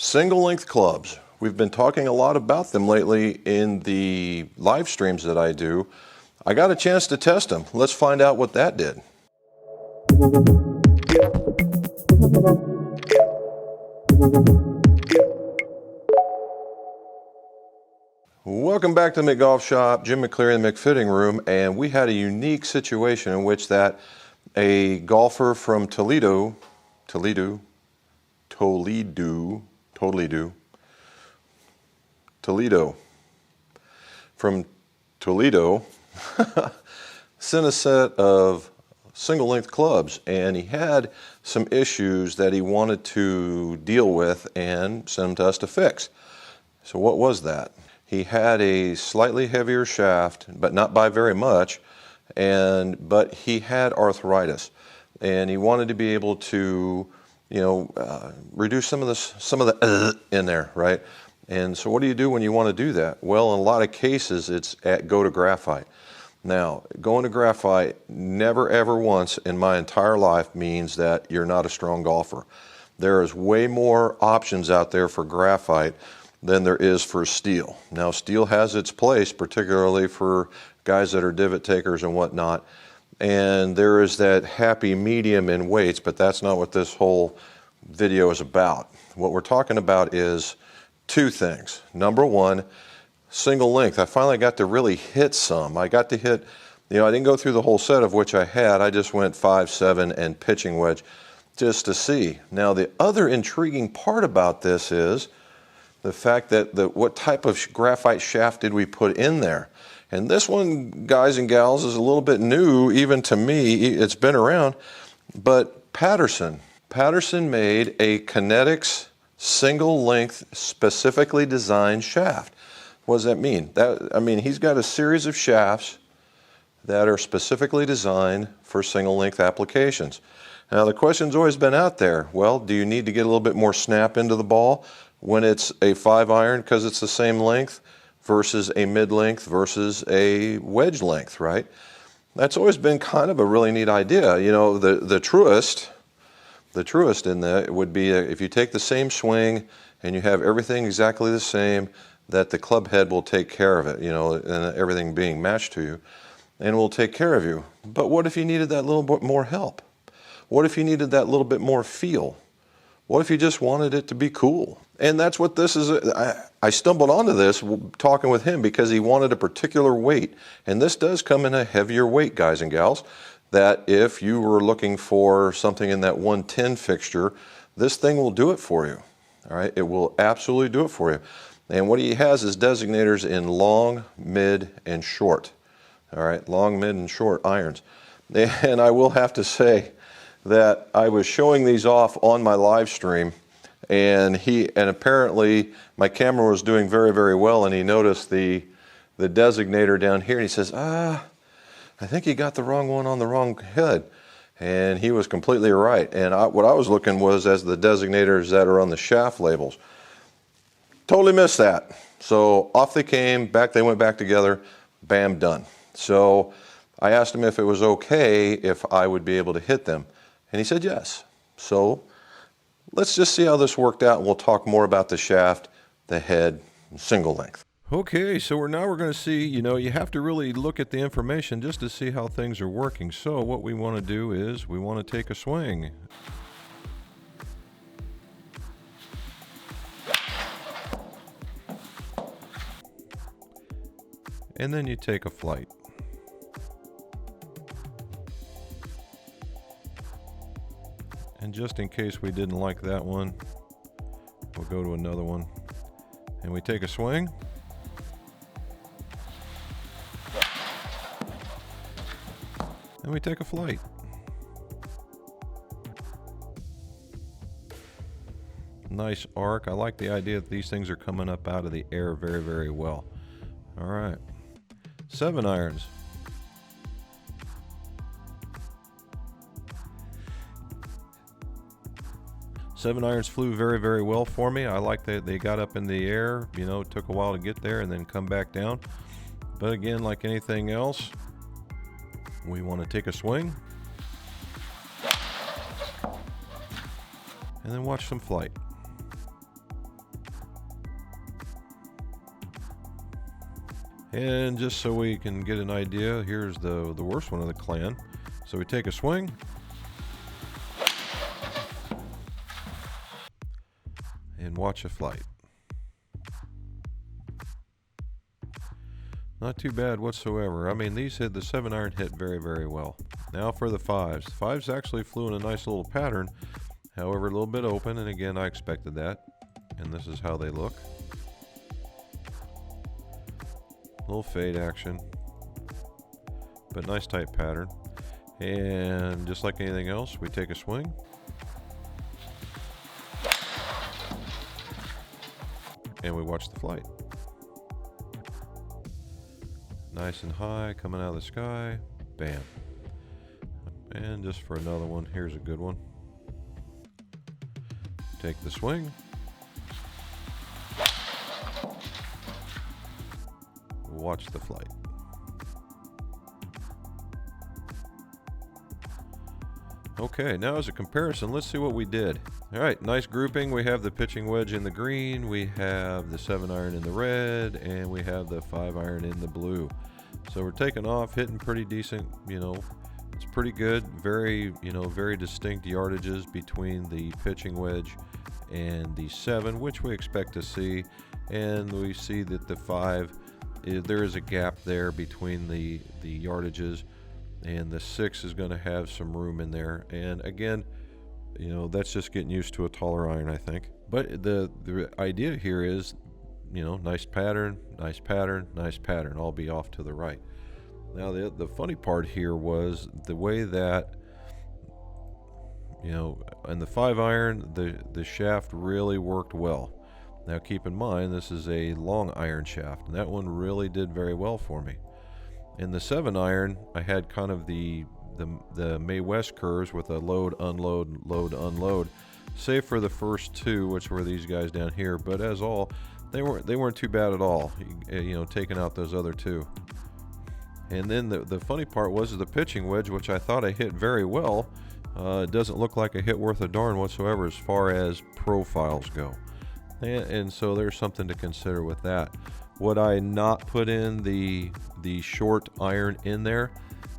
Single length clubs. We've been talking a lot about them lately in the live streams that I do. I got a chance to test them. Let's find out what that did. Welcome back to the McGolf Shop. Jim McCleary in the McFitting Room, and we had a unique situation in which that a golfer from Toledo from Toledo sent a set of single length clubs, and he had some issues that he wanted to deal with and send them to us to fix. So what was that? He had a slightly heavier shaft, but not by very much, but he had arthritis, and he wanted to be able to reduce some of the in there, right? And so what do you do when you want to do that? Well, in a lot of cases, it's go to graphite. Now, going to graphite never ever once in my entire life means that you're not a strong golfer. There is way more options out there for graphite than there is for steel. Now, steel has its place, particularly for guys that are divot takers and whatnot. And there is that happy medium in weights, but that's not what this whole video is about. What we're talking about is two things. Number one, single length. I finally got to really hit some. I got to hit, I didn't go through the whole set of which I had. I just went 5, 7 and pitching wedge just to see. Now, the other intriguing part about this is the fact that what type of graphite shaft did we put in there? And this one, guys and gals, is a little bit new, even to me. It's been around, but Patterson made a Kinetics single length specifically designed shaft. What does that mean? He's got a series of shafts that are specifically designed for single length applications. Now, the question's always been out there, well, do you need to get a little bit more snap into the ball when it's a 5-iron because it's the same length versus a mid-length versus a wedge length, right? That's always been kind of a really neat idea. The truest in that would be if you take the same swing and you have everything exactly the same, that the club head will take care of it, and everything being matched to you, and will take care of you. But what if you needed that little bit more help? What if you needed that little bit more feel? What if you just wanted it to be cool? And that's what this is. I stumbled onto this talking with him because he wanted a particular weight. And this does come in a heavier weight, guys and gals, that if you were looking for something in that 110 fixture, this thing will do it for you. All right, it will absolutely do it for you. And what he has is designators in long, mid, and short. All right, long, mid, and short irons. And I will have to say that I was showing these off on my live stream, and apparently my camera was doing very, very well, and he noticed the designator down here, and he says, I think you got the wrong one on the wrong head. And he was completely right. And what I was looking was as the designators that are on the shaft labels. Totally missed that. So off they came, they went back together, bam, done. So I asked him if it was okay if I would be able to hit them. And he said yes. So let's just see how this worked out, and we'll talk more about the shaft, the head, and single length. Okay, so we're going to see, you have to really look at the information just to see how things are working. So what we want to do is we want to take a swing. And then you take a flight. And just in case we didn't like that one, we'll go to another one. And we take a swing. And we take a flight. Nice arc. I like the idea that these things are coming up out of the air very, very well. All right. 7 irons. Seven irons flew very, very well for me. I like that they got up in the air. It took a while to get there and then come back down. But again, like anything else, we want to take a swing and then watch some flight. And just so we can get an idea, here's the worst one of the clan. So we take a swing, and watch a flight. Not too bad whatsoever. I mean, these hit, the 7-iron hit very, very well. Now for the 5s. 5s actually flew in a nice little pattern, however, a little bit open, and again, I expected that. And this is how they look. Little fade action, but nice tight pattern. And just like anything else, we take a swing. And we watch the flight. Nice and high, coming out of the sky. Bam. And just for another one, here's a good one. Take the swing. Watch the flight. Okay, now as a comparison, let's see what we did. All right, nice grouping. We have the pitching wedge in the green, we have the 7-iron in the red, and we have the 5-iron in the blue. So we're taking off, hitting pretty decent, it's pretty good. Very, very distinct yardages between the pitching wedge and the 7, which we expect to see. And we see that the 5, there is a gap there between the yardages, and the 6 is going to have some room in there. And again, that's just getting used to a taller iron, I think. But the idea here is, nice pattern, nice pattern, nice pattern, all be off to the right. Now the funny part here was the way that, in the 5-iron, the shaft really worked well. Now keep in mind, this is a long iron shaft, and that one really did very well for me. In the 7-iron, I had kind of the May West curves with a load, unload, load, unload, save for the first 2, which were these guys down here. But as all, they weren't too bad at all, taking out those other 2. And then the funny part was the pitching wedge, which I thought I hit very well. It doesn't look like a hit worth a darn whatsoever as far as profiles go. And so there's something to consider with that. Would I not put in the short iron in there?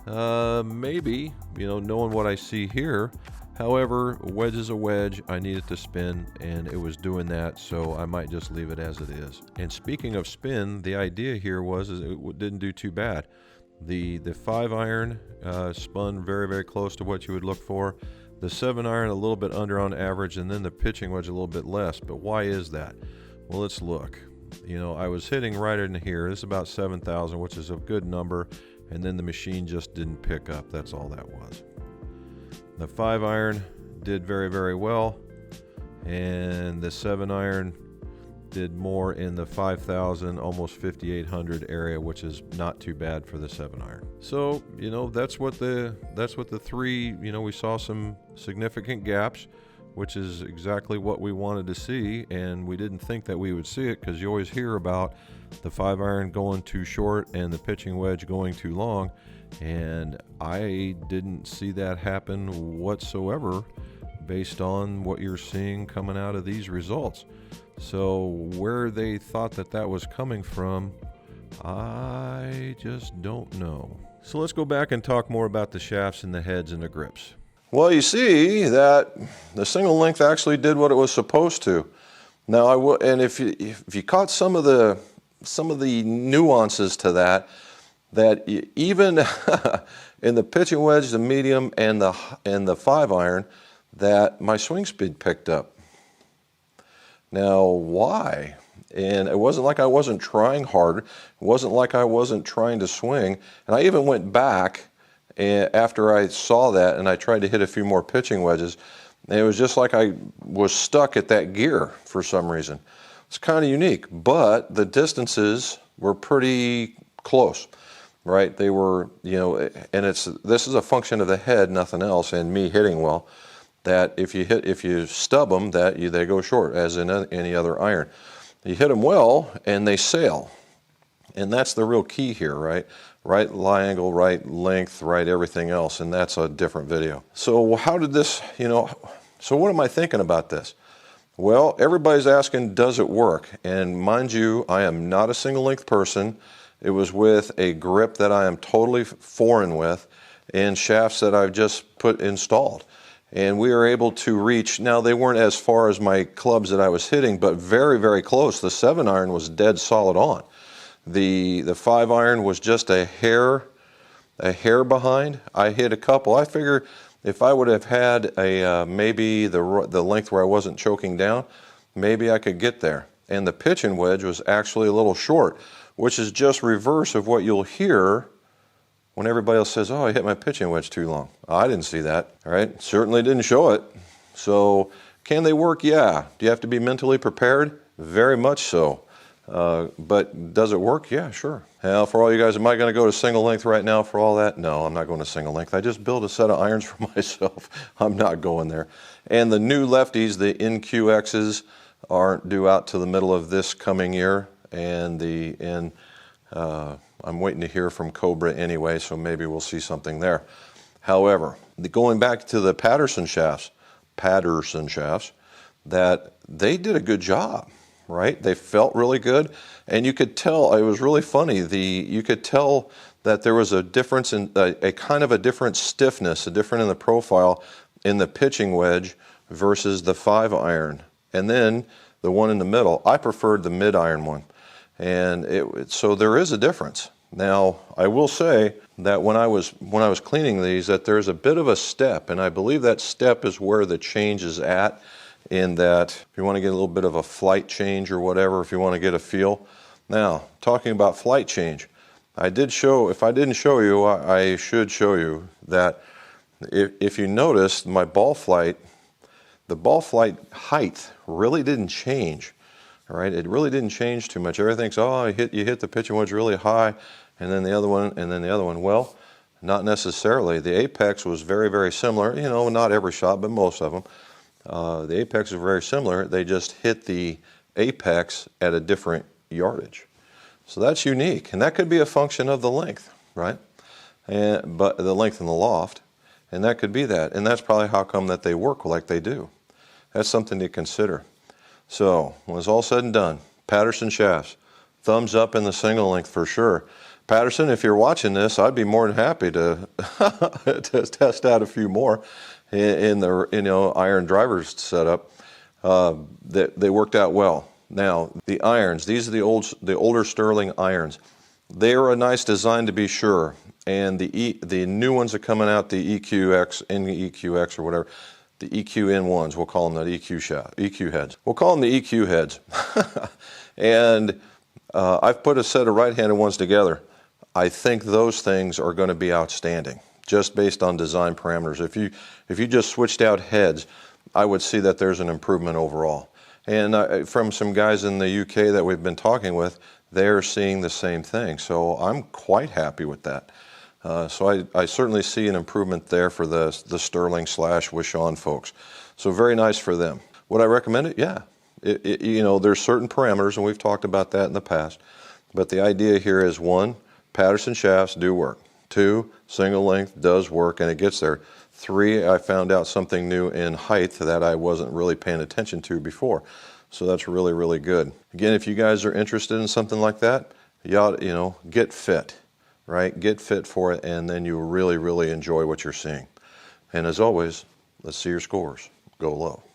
Maybe, knowing what I see here. However, a wedge is a wedge. I need it to spin, and it was doing that, so I might just leave it as it is. And speaking of spin, the idea here was it didn't do too bad. The 5-iron spun very, very close to what you would look for. The 7-iron a little bit under on average, and then the pitching wedge a little bit less. But why is that? Well, let's look. I was hitting right in here. This is about 7,000, which is a good number. And then the machine just didn't pick up. That's all that was. The 5-iron did very, very well. And the 7-iron did more in the 5,000, almost 5,800 area, which is not too bad for the 7-iron. So, that's what the 3, we saw some significant gaps, which is exactly what we wanted to see, and we didn't think that we would see it, because you always hear about the 5-iron going too short and the pitching wedge going too long, and I didn't see that happen whatsoever based on what you're seeing coming out of these results. So where they thought that was coming from, I just don't know. So let's go back and talk more about the shafts and the heads and the grips. Well, you see that the single length actually did what it was supposed to. Now, and if you caught some of the nuances to that even in the pitching wedge, the medium, and the 5-iron, that my swing speed picked up. Now, why? And it wasn't like I wasn't trying hard. It wasn't like I wasn't trying to swing. And I even went back after I saw that, and I tried to hit a few more pitching wedges. And it was just like I was stuck at that gear for some reason. It's kind of unique, but the distances were pretty close, right? They were, and this is a function of the head, nothing else, and me hitting well. That if you stub them, they go short, as in any other iron. You hit them well, and they sail, and that's the real key here, right? Right lie angle, right length, right everything else, and that's a different video. So how did this, so what am I thinking about this? Well, everybody's asking, does it work? And mind you, I am not a single length person, It was with a grip that I am totally foreign with and shafts that I've just installed. And we were able to reach, now they weren't as far as my clubs that I was hitting, but very, very close. The 7-iron was dead solid on. The 5-iron was just a hair behind. I hit a couple. I figure if I would have had maybe the length where I wasn't choking down, maybe I could get there. And the pitching wedge was actually a little short, which is just reverse of what you'll hear when everybody else says, oh, I hit my pitching wedge too long. I didn't see that, all right? Certainly didn't show it. So can they work? Yeah. Do you have to be mentally prepared? Very much so. But does it work? Yeah, sure. Now, for all you guys, am I going to go to single length right now for all that? No, I'm not going to single length. I just built a set of irons for myself. I'm not going there. And the new lefties, the NQXs, aren't due out to the middle of this coming year. And I'm waiting to hear from Cobra anyway, so maybe we'll see something there. However, going back to the Patterson shafts, that they did a good job, right? They felt really good, and you could tell, it was really funny, you could tell that there was a difference in, a kind of a different stiffness, a different in the profile in the pitching wedge versus the 5-iron. And then the one in the middle, I preferred the mid-iron one. And so there is a difference. Now, I will say that when I was cleaning these, that there's a bit of a step, and I believe that step is where the change is at, in that if you want to get a little bit of a flight change or whatever, if you want to get a feel. Now, talking about flight change, if I didn't show you, I should show you that if you notice my ball flight, the ball flight height really didn't change. All right, it really didn't change too much. Everything's, oh, you hit the pitching wedge really high, and then the other one, and then the other one. Well, not necessarily. The apex was very, very similar. You know, not every shot, but most of them. The apex is very similar. They just hit the apex at a different yardage. So that's unique, and that could be a function of the length, right? But the length in the loft, and that could be that. And that's probably how come that they work like they do. That's something to consider. So, when it's all said and done, Patterson shafts, thumbs up in the single length for sure. Patterson, if you're watching this, I'd be more than happy to, to test out a few more in the iron drivers setup. They worked out well. Now, the irons, these are the older Sterling irons. They are a nice design to be sure, and the new ones are coming out, the EQX, NEQX or whatever. The EQN1s, we'll call them the EQ heads. We'll call them the EQ heads. And I've put a set of right-handed ones together. I think those things are going to be outstanding, just based on design parameters. If you just switched out heads, I would see that there's an improvement overall. And from some guys in the UK that we've been talking with, they're seeing the same thing. So I'm quite happy with that. So I certainly see an improvement there for the Sterling / Wishon folks. So very nice for them. Would I recommend it? Yeah. There's certain parameters, and we've talked about that in the past. But the idea here is, 1, Patterson shafts do work. 2, single length does work, and it gets there. 3, I found out something new in height that I wasn't really paying attention to before. So that's really, really good. Again, if you guys are interested in something like that, you ought, get fit. Right? Get fit for it, and then you'll really, really enjoy what you're seeing. And as always, let's see your scores. Go low.